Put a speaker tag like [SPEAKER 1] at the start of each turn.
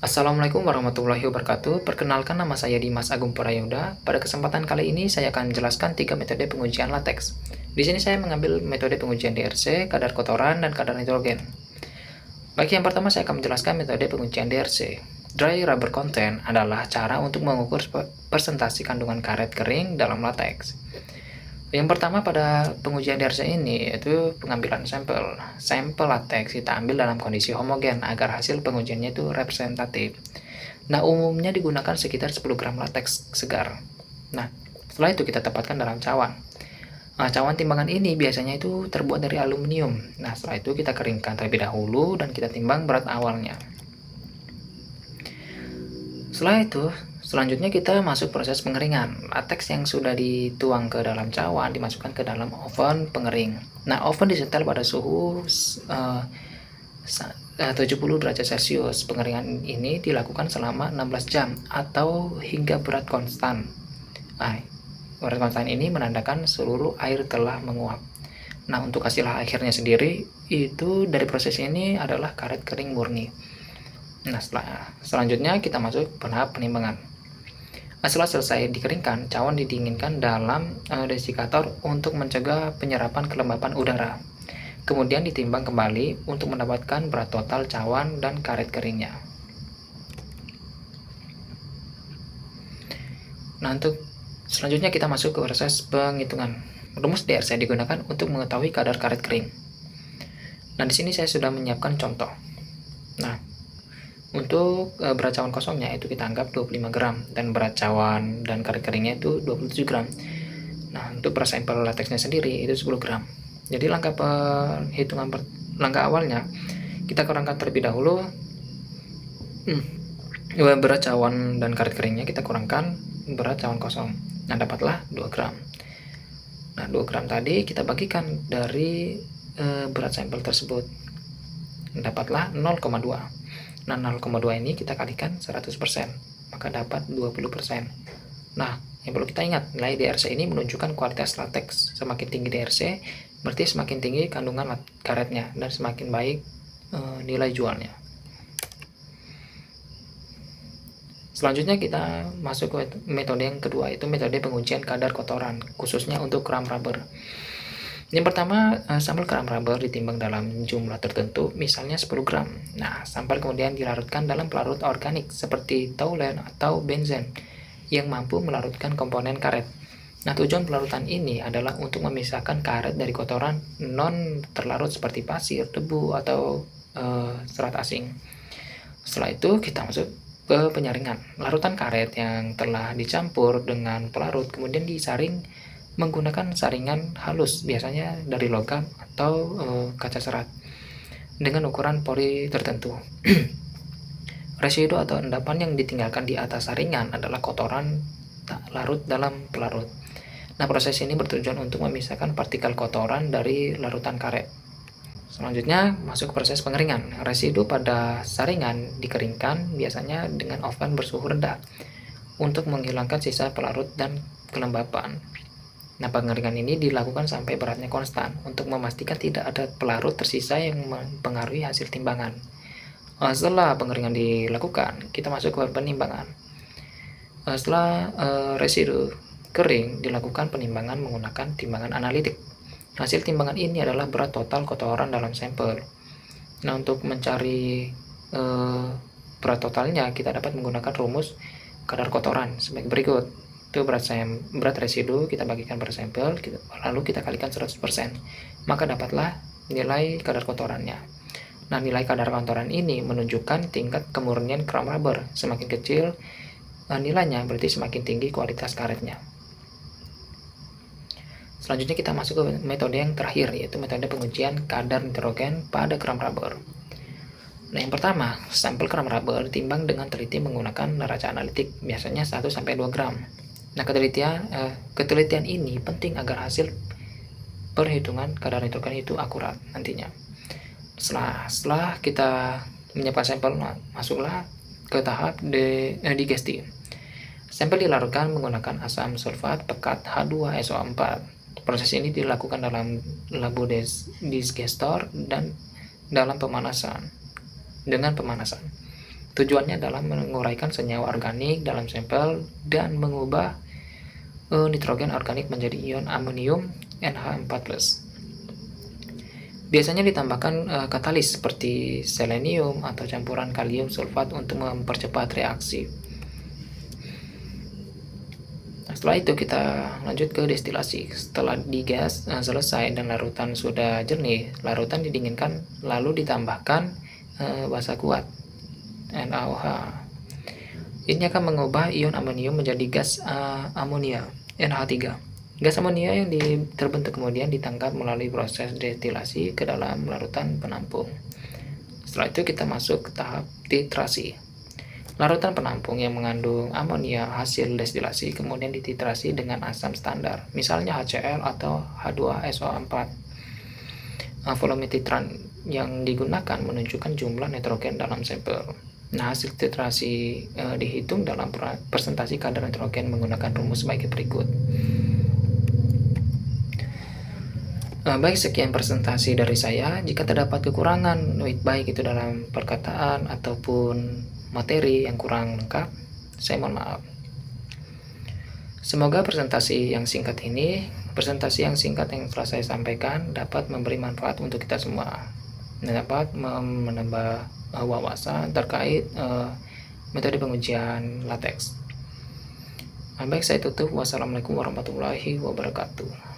[SPEAKER 1] Assalamualaikum warahmatullahi wabarakatuh. Perkenalkan, nama saya Dimas Agung Prayoga. Pada kesempatan kali ini saya akan menjelaskan 3 metode pengujian lateks. Di sini saya mengambil metode pengujian DRC, kadar kotoran, dan kadar nitrogen. Bagi yang pertama, saya akan menjelaskan metode pengujian DRC. Dry rubber content adalah cara untuk mengukur persentase kandungan karet kering dalam lateks. Yang pertama pada pengujian DRC ini yaitu pengambilan sampel. Sampel lateks kita ambil dalam kondisi homogen agar hasil pengujiannya itu representatif. Nah, umumnya digunakan sekitar 10 gram lateks segar. Nah, setelah itu kita tempatkan dalam cawan. Nah, cawan timbangan ini biasanya itu terbuat dari aluminium. Nah, setelah itu kita keringkan terlebih dahulu dan kita timbang berat awalnya. Setelah itu, selanjutnya kita masuk proses pengeringan. Lateks yang sudah dituang ke dalam cawan dimasukkan ke dalam oven pengering. Nah, oven disetel pada suhu 70 derajat Celcius. Pengeringan ini dilakukan selama 16 jam atau hingga berat konstan. Nah, berat konstan ini menandakan seluruh air telah menguap. Nah, untuk hasil akhirnya sendiri itu dari proses ini adalah karet kering murni. Nah, selanjutnya kita masuk tahap penimbangan. Setelah selesai dikeringkan, cawan didinginkan dalam desikator untuk mencegah penyerapan kelembapan udara. Kemudian ditimbang kembali untuk mendapatkan berat total cawan dan karet keringnya. Nah, untuk selanjutnya kita masuk ke proses penghitungan. Rumus DRC digunakan untuk mengetahui kadar karet kering. Nah, di sini saya sudah menyiapkan contoh. Nah, untuk berat cawan kosongnya itu kita anggap 25 gram dan berat cawan dan karet keringnya itu 27 gram. Nah, untuk per sampel lateksnya sendiri itu 10 gram. Jadi langkah awalnya kita kurangkan terlebih dahulu berat cawan dan karet keringnya, kita kurangkan berat cawan kosong. Nah, dapatlah 2 gram. Nah, 2 gram tadi kita bagikan dari berat sampel tersebut. Dapatlah 0,2. Nah, 0,2 ini kita kalikan 100%, maka dapat 20%. Nah, yang perlu kita ingat, nilai DRC ini menunjukkan kualitas lateks. Semakin tinggi DRC, berarti semakin tinggi kandungan karetnya dan semakin baik nilai jualnya. Selanjutnya kita masuk ke metode yang kedua, itu metode pengujian kadar kotoran, khususnya untuk kram rubber. Yang pertama, sampel kram rubber ditimbang dalam jumlah tertentu, misalnya 10 gram. Nah, sampel kemudian dilarutkan dalam pelarut organik seperti taulen atau benzen yang mampu melarutkan komponen karet. Nah, tujuan pelarutan ini adalah untuk memisahkan karet dari kotoran non terlarut seperti pasir, debu, atau serat asing. Setelah itu kita masuk ke penyaringan. Larutan karet yang telah dicampur dengan pelarut kemudian disaring menggunakan saringan halus, biasanya dari logam atau kaca serat dengan ukuran pori tertentu. Residu atau endapan yang ditinggalkan di atas saringan adalah kotoran tak larut dalam pelarut. Nah, proses ini bertujuan untuk memisahkan partikel kotoran dari larutan karet. Selanjutnya masuk ke proses pengeringan. Residu pada saringan dikeringkan biasanya dengan oven bersuhu rendah untuk menghilangkan sisa pelarut dan kelembapan. Nah, pengeringan ini dilakukan sampai beratnya konstan untuk memastikan tidak ada pelarut tersisa yang mempengaruhi hasil timbangan. Setelah pengeringan dilakukan, kita masuk ke penimbangan. Setelah residu kering, dilakukan penimbangan menggunakan timbangan analitik. Hasil timbangan ini adalah berat total kotoran dalam sampel. Nah, untuk mencari berat totalnya, kita dapat menggunakan rumus kadar kotoran sebagai berikut. Itu berat residu kita bagikan per sampel, lalu kita kalikan 100%, maka dapatlah nilai kadar kotorannya. Nah, nilai kadar kotoran ini menunjukkan tingkat kemurnian kram rubber. Semakin kecil nilainya, berarti semakin tinggi kualitas karetnya. Selanjutnya kita masuk ke metode yang terakhir, yaitu metode pengujian kadar nitrogen pada kram rubber. Nah, yang pertama, sampel kram rubber ditimbang dengan teliti menggunakan neraca analitik, biasanya 1-2 gram. Nah, ketelitian ini penting agar hasil perhitungan kadar nitrogen itu akurat nantinya. Setelah kita menyiapkan sampel, masuklah ke tahap digesti. Sampel dilarutkan menggunakan asam sulfat pekat H2SO4. Proses ini dilakukan dalam labo digestor dan dengan pemanasan. Tujuannya adalah menguraikan senyawa organik dalam sampel dan mengubah nitrogen organik menjadi ion amonium NH4+. Biasanya ditambahkan katalis seperti selenium atau campuran kalium sulfat untuk mempercepat reaksi. Setelah itu kita lanjut ke destilasi. Setelah digas selesai dan larutan sudah jernih, larutan didinginkan lalu ditambahkan basa kuat NaOH. Ini akan mengubah ion amonium menjadi gas amonia NH3. Gas amonia yang terbentuk kemudian ditangkap melalui proses destilasi ke dalam larutan penampung. Setelah itu kita masuk ke tahap titrasi. Larutan penampung yang mengandung amonia hasil destilasi kemudian dititrasi dengan asam standar, misalnya HCl atau H2SO4. Volume titran yang digunakan menunjukkan jumlah nitrogen dalam sampel. Nah, hasil titrasi dihitung dalam presentasi kadar nitrogen menggunakan rumus sebagai berikut. Baik, sekian presentasi dari saya. Jika terdapat kekurangan, baik itu dalam perkataan ataupun materi yang kurang lengkap, saya mohon maaf. Semoga presentasi yang singkat yang telah saya sampaikan dapat memberi manfaat untuk kita semua dan dapat menambah wawasan terkait metode pengujian latex. Baik, saya tutup. Wassalamualaikum warahmatullahi wabarakatuh.